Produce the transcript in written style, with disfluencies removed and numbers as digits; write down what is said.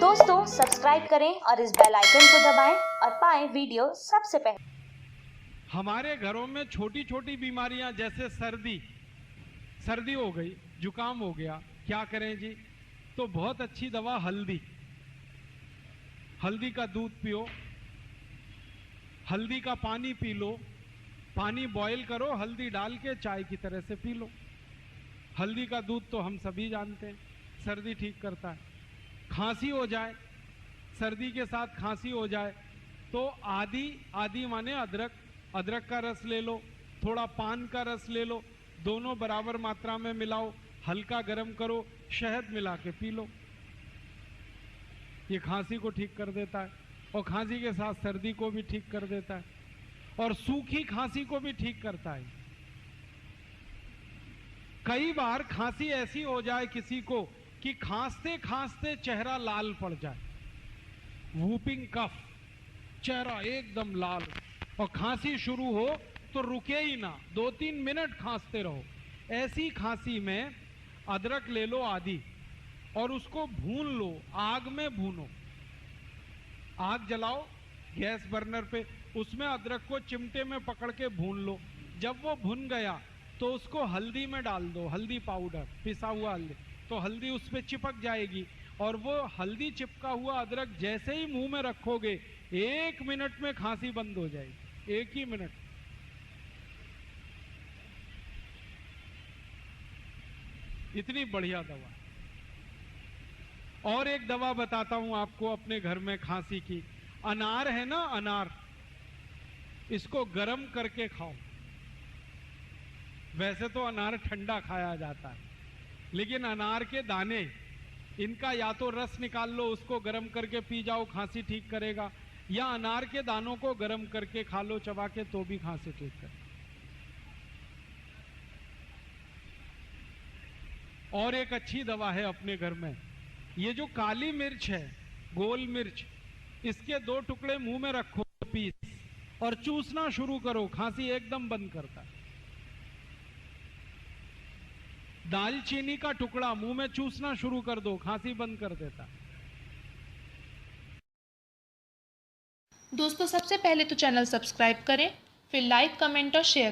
दोस्तों सब्सक्राइब करें और इस बेल आइकन को दबाएं और पाएं वीडियो सबसे पहले। हमारे घरों में छोटी छोटी बीमारियां जैसे सर्दी हो गई, जुकाम हो गया, क्या करें जी? तो बहुत अच्छी दवा हल्दी का दूध पियो, हल्दी का पानी पी लो, पानी बॉईल करो, हल्दी डाल के चाय की तरह से पी लो। हल्दी का दूध तो हम सभी जानते हैं, सर्दी ठीक करता है। खांसी हो जाए, सर्दी के साथ खांसी हो जाए तो आदि माने अदरक का रस ले लो, थोड़ा पान का रस ले लो, दोनों बराबर मात्रा में मिलाओ, हल्का गर्म करो, शहद मिला के पी लो। ये खांसी को ठीक कर देता है और खांसी के साथ सर्दी को भी ठीक कर देता है और सूखी खांसी को भी ठीक करता है। कई बार खांसी ऐसी हो जाए किसी को कि खांसते खांसते चेहरा लाल पड़ जाए, वूपिंग कफ, चेहरा एकदम लाल, और खांसी शुरू हो तो रुके ही ना, 2-3 मिनट खांसते रहो। ऐसी खांसी में अदरक ले लो आदि और उसको भून लो, आग में भूनो, आग जलाओ गैस बर्नर पे, उसमें अदरक को चिमटे में पकड़ के भून लो। जब वो भुन गया तो उसको हल्दी में डाल दो, हल्दी पाउडर, पिसा हुआ हल्दी, तो हल्दी उस पर चिपक जाएगी और वो हल्दी चिपका हुआ अदरक जैसे ही मुंह में रखोगे 1 मिनट में खांसी बंद हो जाएगी, 1 ही मिनट। इतनी बढ़िया दवा। और एक दवा बताता हूं आपको अपने घर में खांसी की। अनार है ना, अनार, इसको गर्म करके खाओ। वैसे तो अनार ठंडा खाया जाता है, लेकिन अनार के दाने, इनका या तो रस निकाल लो, उसको गर्म करके पी जाओ, खांसी ठीक करेगा, या अनार के दानों को गर्म करके खा लो चबा के, तो भी खांसी ठीक करेगा। और एक अच्छी दवा है अपने घर में, ये जो काली मिर्च है, गोल मिर्च, इसके 2 टुकड़े मुंह में रखो पीस और चूसना शुरू करो, खांसी एकदम बंद करता है। दालचीनी का टुकड़ा मुंह में चूसना शुरू कर दो, खांसी बंद कर देता है। दोस्तों सबसे पहले तो चैनल सब्सक्राइब करें, फिर लाइक, कमेंट और शेयर